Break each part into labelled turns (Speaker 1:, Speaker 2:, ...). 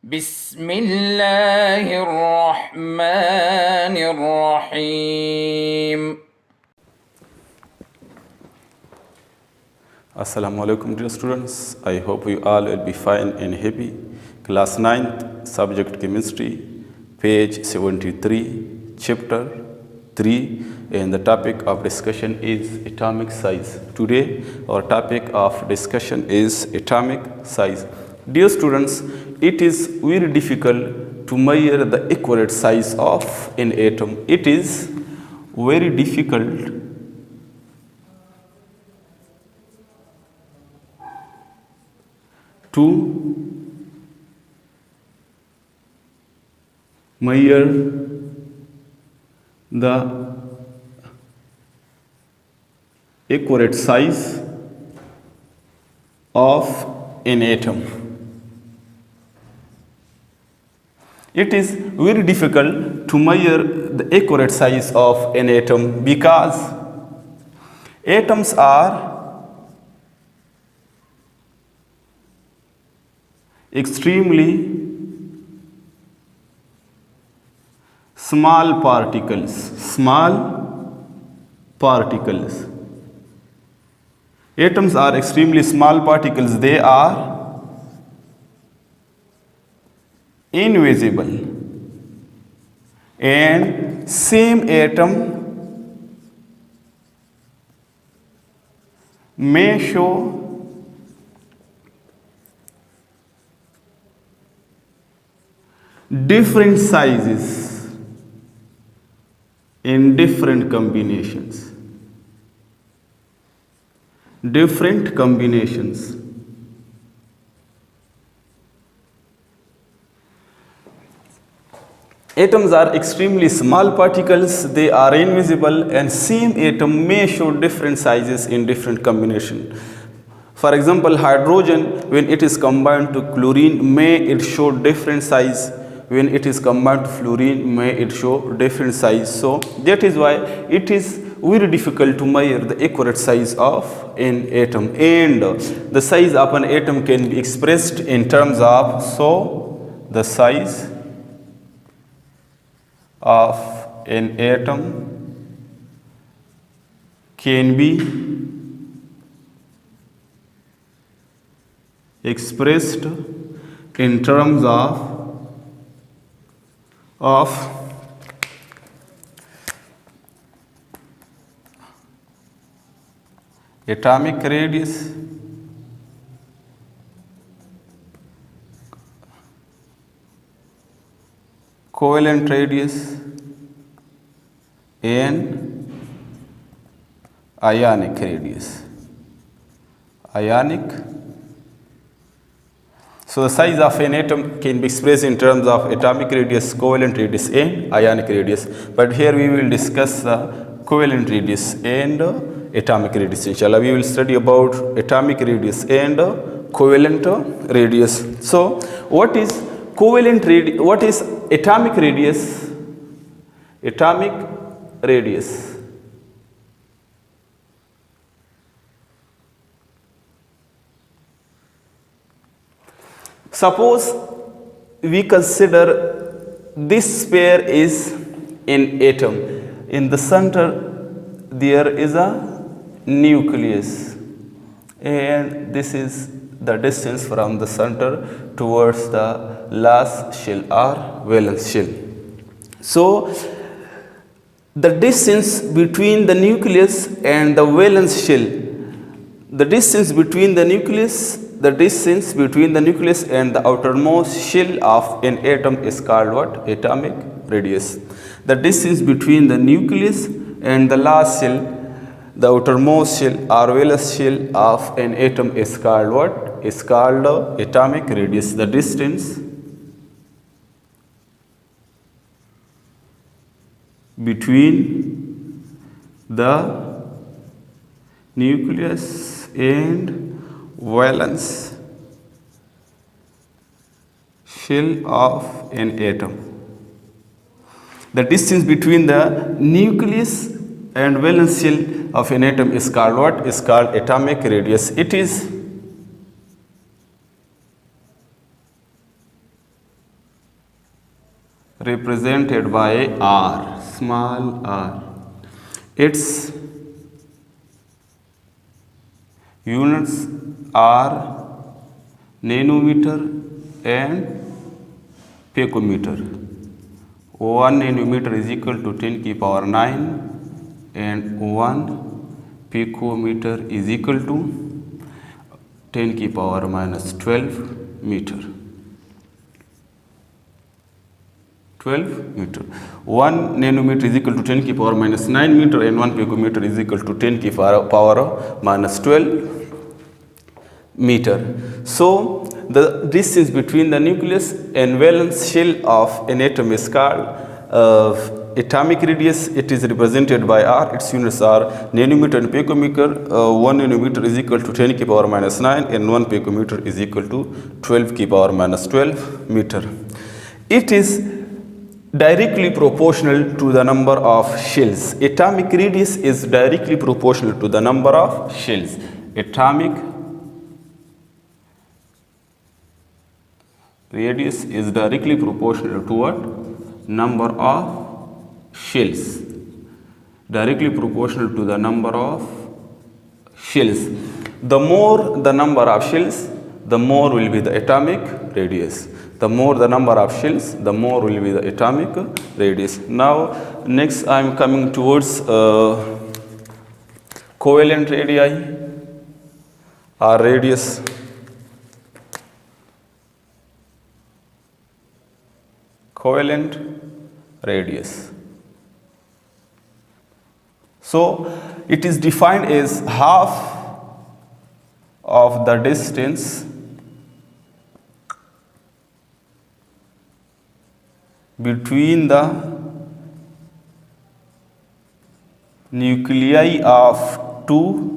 Speaker 1: بسم الله الرحمن الرحيم.
Speaker 2: Assalamu alaikum dear students. I hope you all will be fine and happy. Class 9th, subject chemistry, page 73, chapter 3, and the topic of discussion is atomic size. Today our topic of discussion is atomic size. Dear students, it is very difficult to measure the accurate size of an atom. It is very difficult to measure the accurate size of an atom. It is very difficult to measure the accurate size of an atom because atoms are extremely small particles. Atoms are extremely small particles. They are invisible, and same atom may show different sizes in different combinations. Atoms are extremely small particles, they are invisible, and same atom may show different sizes in different combination. For example, hydrogen, when it is combined to chlorine, may it show different size. When it is combined to fluorine, may it show different size. So that is why it is very difficult to measure the accurate size of an atom. And the size of an atom can be expressed in terms of, so the size of an atom can be expressed in terms of atomic radius, covalent radius, and ionic radius. So the size of an atom can be expressed in terms of atomic radius, covalent radius, and ionic radius. But here we will discuss the covalent radius and atomic radius. Inshallah, we will study about atomic radius and covalent radius. So what is covalent radius? What is atomic radius? Suppose we consider this sphere is an atom. In the center there is a nucleus, and this is the distance from the center towards the last shell or valence shell. So the distance between the nucleus and the valence shell, the distance between the nucleus and the outermost shell of an atom is called what? Atomic radius. The distance between the nucleus and the last shell, the outermost shell or valence shell of an atom is called what? Is called atomic radius. The distance between the nucleus and valence shell of an atom. The distance between the nucleus and valence shell of an atom is called what? Is called atomic radius. It is represented by r, small r. Its units are nanometer and picometer. 1 nanometer is equal to 10 की power 9 and 1 picometer is equal to 10 की power minus 12 meter. 12 meter. 1 nanometer is equal to 10 की power minus 9 meter and 1 picometer is equal to 10 की power minus 12 meter. So the distance between the nucleus and valence shell of an atom is called atomic radius. It is represented by r. Its units are nanometer and picometer. 1 nanometer is equal to 10 की power minus 9 and 1 picometer is equal to 12 की power minus 12 meter. It is directly proportional to the number of shells. Atomic radius is directly proportional to the number of shells. Atomic radius is directly proportional to what? Number of shells. Directly proportional to the number of shells. The more the number of shells, the more will be the atomic radius. The more the number of shells, the more will be the atomic radius. Now, next I am coming towards covalent radii or radius. Covalent radius. So, it is defined as half of the distance between the nuclei of two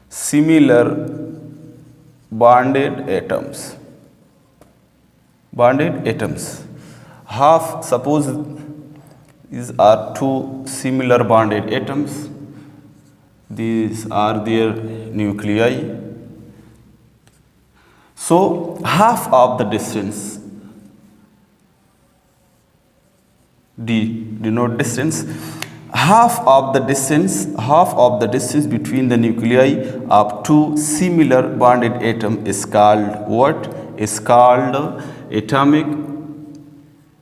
Speaker 2: similar bonded atoms. Bonded atoms. Half, suppose these are two similar bonded atoms. These are their nuclei. So, half of the distance, d denote distance, half of the distance between the nuclei of two similar bonded atom is called what? Is called atomic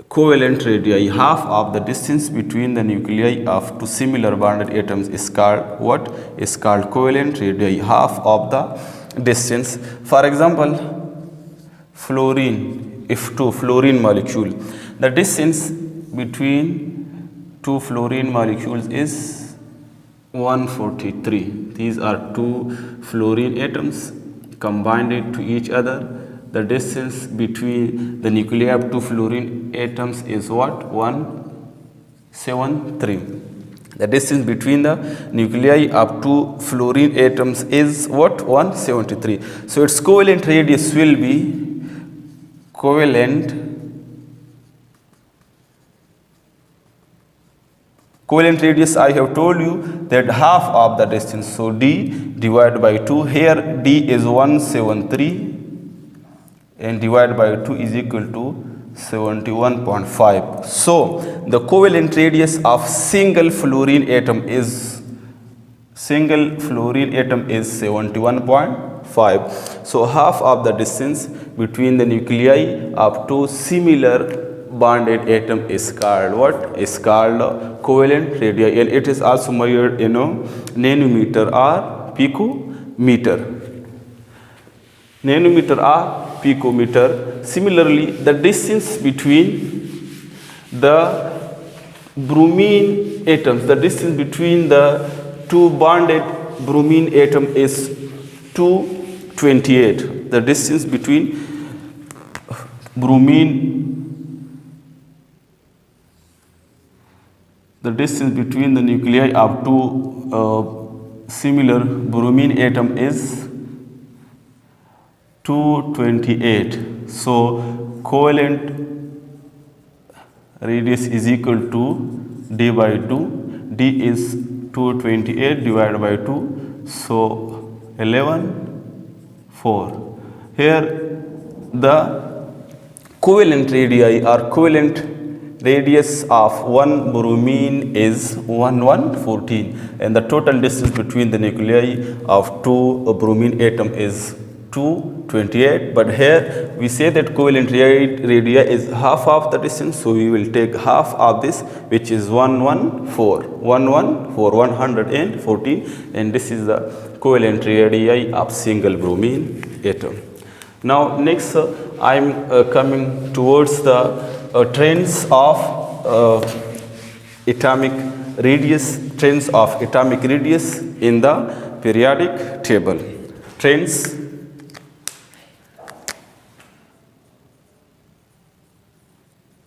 Speaker 2: covalent radii. Half of the distance between the nuclei of two similar bonded atoms is called what? Is called covalent radii. Half of the distance. For example, fluorine, F2 fluorine molecule, the distance between two fluorine molecules is 143. These are two fluorine atoms combined to each other. The distance between the nuclei of two fluorine atoms is what? 173. The distance between the nuclei of two fluorine atoms is what? 173. So its covalent radius will be covalent radius. I have told you that half of the distance. So d divided by 2. Here d is 173 and divided by 2 is equal to 71.5. So the covalent radius of single fluorine atom is 71.5. So half of the distance between the nuclei of two similar bonded atom is called what? Is called covalent radii, and it is also measured in nanometer or picometer. Nanometer or picometer. Similarly, the distance between the bromine atoms, the distance between the two bonded bromine atom is 228. The distance between the nuclei of two similar bromine atom is 228. So covalent radius is equal to d by 2. D is 228 divided by 2. So 11.4. Here the covalent radii or covalent radius of one bromine is 114, and the total distance between the nuclei of two bromine atom is 228. But here we say that covalent radii is half of the distance, so we will take half of this, which is 114, and this is the covalent radii of single bromine atom. Now next I am coming towards the trends of atomic radius in the periodic table. Trends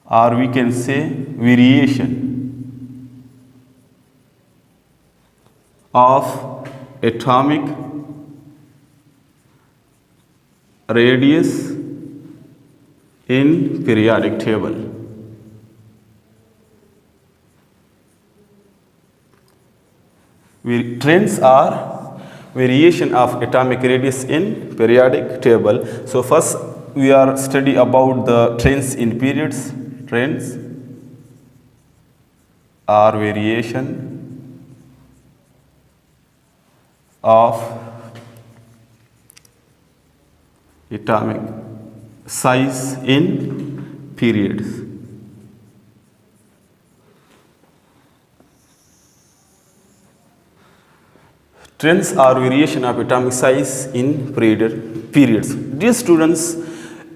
Speaker 2: or we can say variation of atomic radius in periodic table. Trends are variation of atomic radius in periodic table. So first we are study about the trends in periods. Trends are variation of atomic size in periods. Trends are variation of atomic size in periods. Dear students,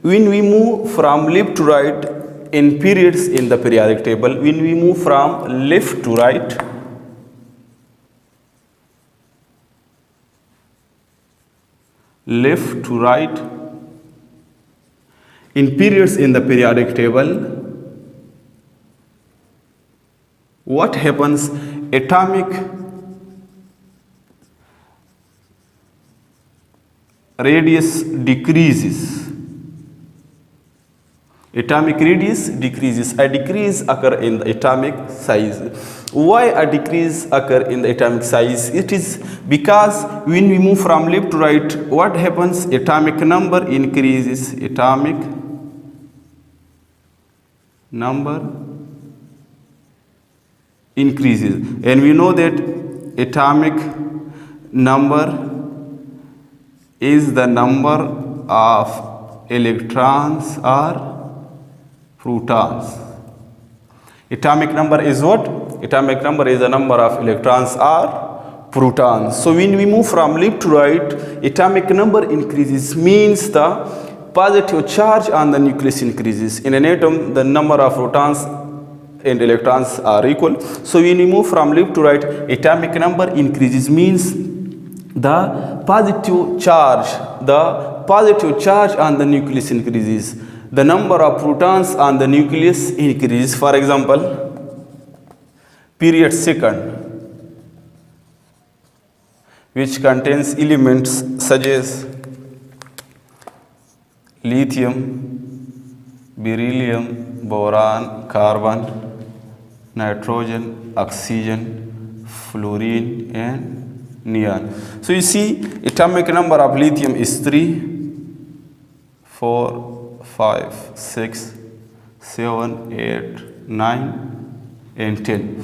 Speaker 2: when we move from left to right in periods in the periodic table, when we move from left to right, in periods in the periodic table, what happens? Atomic radius decreases. Atomic radius decreases. A decrease occur in the atomic size. Why a decrease occur in the atomic size? It is because when we move from left to right, what happens? Atomic number increases. Atomic number increases, and we know that atomic number is the number of electrons or protons. Atomic number is what? Atomic number is the number of electrons or protons. So when we move from left to right, atomic number increases, means the positive charge on the nucleus increases. In an atom, the number of protons and electrons are equal. So when we move from left to right, atomic number increases, means the positive charge on the nucleus increases. The number of protons on the nucleus increases. For example, period second, which contains elements such as lithium, beryllium, boron, carbon, nitrogen, oxygen, fluorine, and neon. So you see, atomic number of lithium is 3, 4, 5, 6, 7, 8, 9, and 10.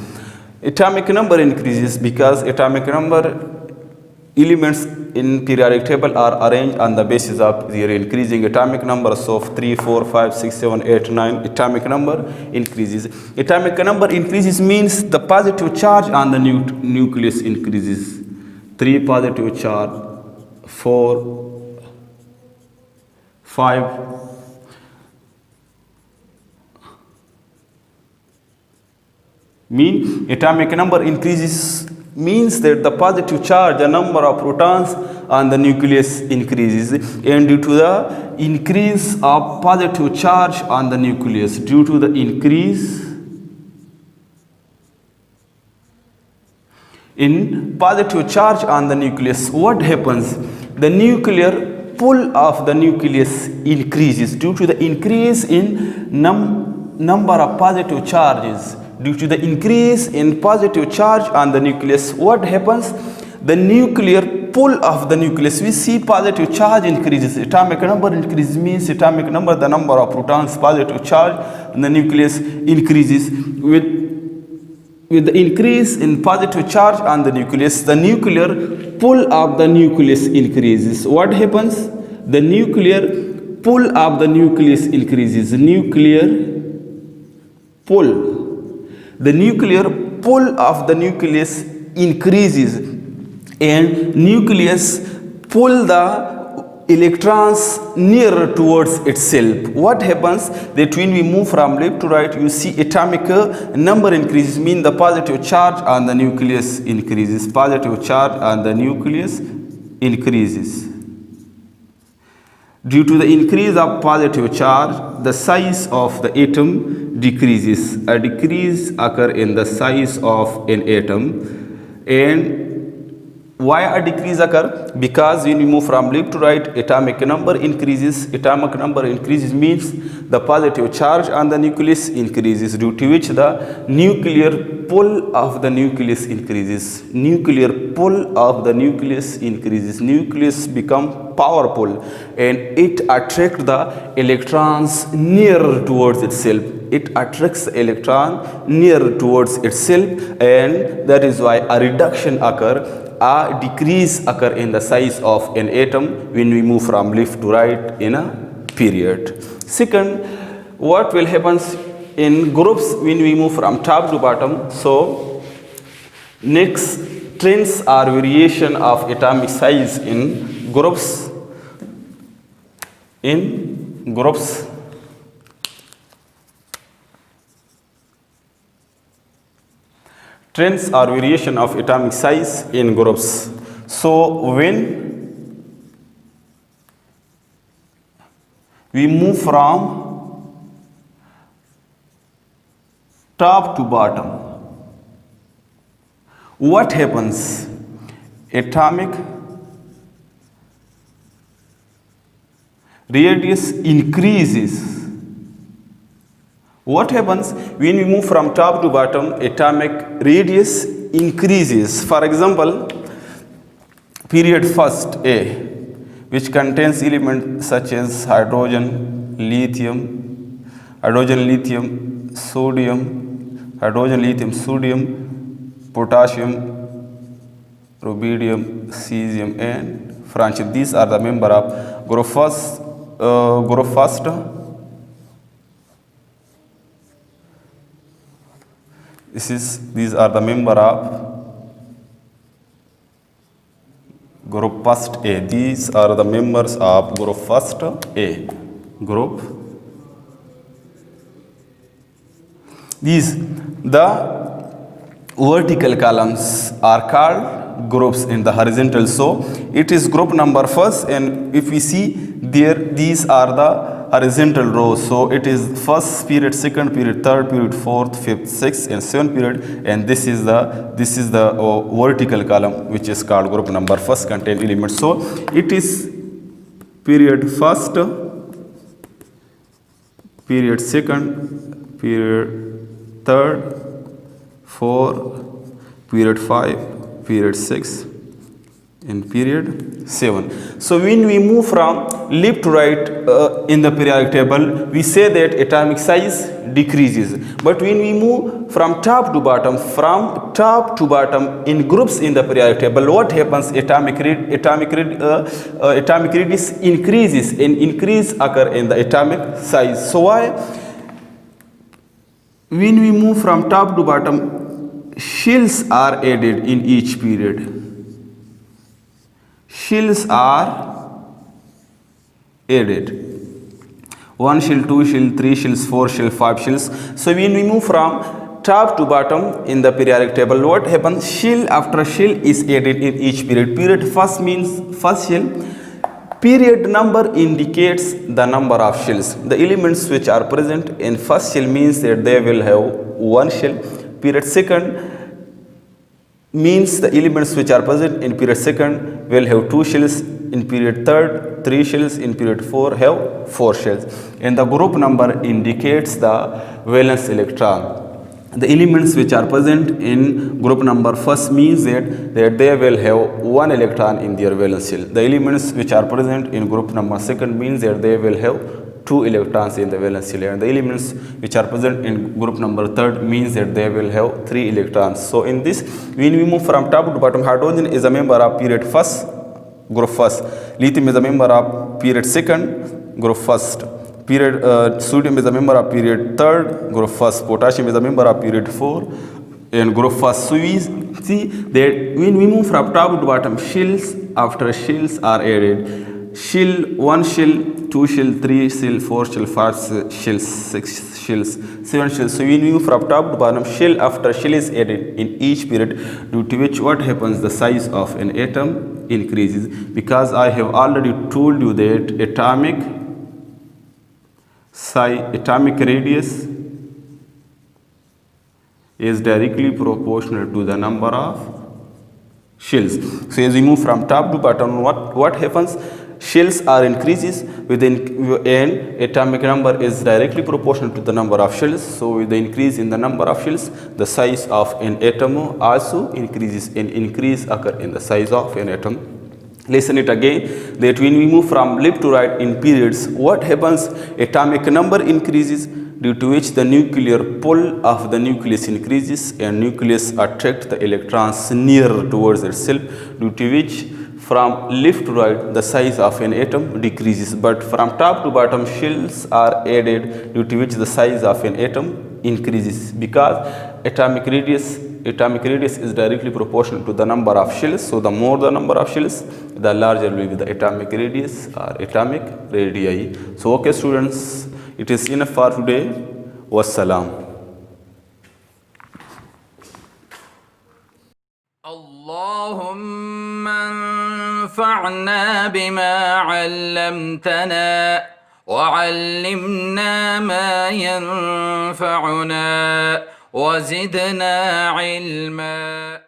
Speaker 2: Atomic number increases because atomic number elements in periodic table are arranged on the basis of their increasing atomic numbers of 3, 4, 5, 6, 7, 8, 9. Atomic number increases. Atomic number increases means the positive charge on the nucleus increases. 3 positive charge, 4, 5, mean atomic number increases, means that the positive charge, the number of protons on the nucleus increases, and due to the increase of positive charge on the nucleus, due to the increase in positive charge on the nucleus, what happens? The nuclear pull of the nucleus increases due to the increase in number of positive charges. Due to the increase in positive charge on the nucleus, what happens? The nuclear pull of the nucleus, we see positive charge increases. Atomic number increases means atomic number, the number of protons, positive charge in the nucleus increases. With the increase in positive charge on the nucleus, the nuclear pull of the nucleus increases. What happens? The nuclear pull of the nucleus increases. Nuclear pull. The nuclear pull of the nucleus increases, and nucleus pull the electrons nearer towards itself. What happens that when we move from left to right, you see atomic number increases, mean the positive charge on the nucleus increases. Positive charge on the nucleus increases. Due to the increase of positive charge, the size of the atom decreases. A decrease occurs in the size of an atom. And why a decrease occur? Because when we move from left to right, atomic number increases. Atomic number increases means the positive charge on the nucleus increases, due to which the nuclear pull of the nucleus increases. Nuclear pull of the nucleus increases. Nucleus become powerful and it attracts the electrons nearer towards itself. It attracts the electron nearer towards itself, and that is why a reduction occur. A decrease occur in the size of an atom when we move from left to right in a period. Second, what will happen in groups when we move from top to bottom? So next, trends are variation of atomic size in groups. In groups. Trends are variation of atomic size in groups. So when we move from top to bottom, what happens? Atomic radius increases. What happens when we move from top to bottom? Atomic radius increases. For example, period first A, which contains elements such as hydrogen, lithium, sodium, potassium, rubidium, cesium, and francium. These are the member of group first. These are the member of group first A. These are the members of group first A. Group. The vertical columns are called groups in the horizontal. So it is group number first, and if we see there, these are the horizontal rows. So it is first period, second period, third period, fourth, fifth, sixth, and seventh period, and this is the vertical column, which is called group number first, contain elements. So it is period first, period second, period third, fourth, period 5, period 6, and period 7. So when we move from left to right in the periodic table, we say that atomic size decreases. But when we move from top to bottom in groups in the periodic table, what happens? Atomic radius increases, and increase occur in the atomic size. So why? When we move from top to bottom, shells are added in each period. Shells are added. 1 shell, 2 shell, 3 shells, 4 shells, 5 shells. So when we move from top to bottom in the periodic table, what happens? Shell after shell is added in each period. Period first means first shell. Period number indicates the number of shells. The elements which are present in first shell means that they will have 1 shell. Period second means the elements which are present in period second will have 2 shells. In period third, 3 shells. In period 4 have 4 shells. And the group number indicates the valence electron. The elements which are present in group number first means that they will have one electron in their valence shell. The elements which are present in group number second means that they will have two electrons in the valence shell, and the elements which are present in group number third means that they will have three electrons. So in this, when we move from top to bottom, hydrogen is a member of period first, group first. Lithium is a member of period second, group first. Sodium is a member of period third, group first. Potassium is a member of period 4 and group first. So we see that when we move from top to bottom, shells after shells are added. Shell, 1 shell, 2 shell, 3 shell, 4 shell, 5 shells, 6 shells, 7 shells. So when we move from top to bottom, shell after shell is added in each period, due to which what happens, the size of an atom increases. Because I have already told you that atomic radius is directly proportional to the number of shells. So as we move from top to bottom, what happens? Shells are increases within, and atomic number is directly proportional to the number of shells. So with the increase in the number of shells, the size of an atom also increases, and increase occur in the size of an atom. Listen it again, that when we move from left to right in periods, what happens? Atomic number increases, due to which the nuclear pull of the nucleus increases, and nucleus attract the electrons nearer towards itself, due to which from left to right the size of an atom decreases. But from top to bottom, shells are added, due to which the size of an atom increases, because atomic radius is directly proportional to the number of shells. So the more the number of shells, the larger will be the atomic radius or atomic radii. So okay students, it is enough for today. Wassalam.
Speaker 1: اللهم انفعنا بما علمتنا وعلمنا ما ينفعنا وزدنا علما.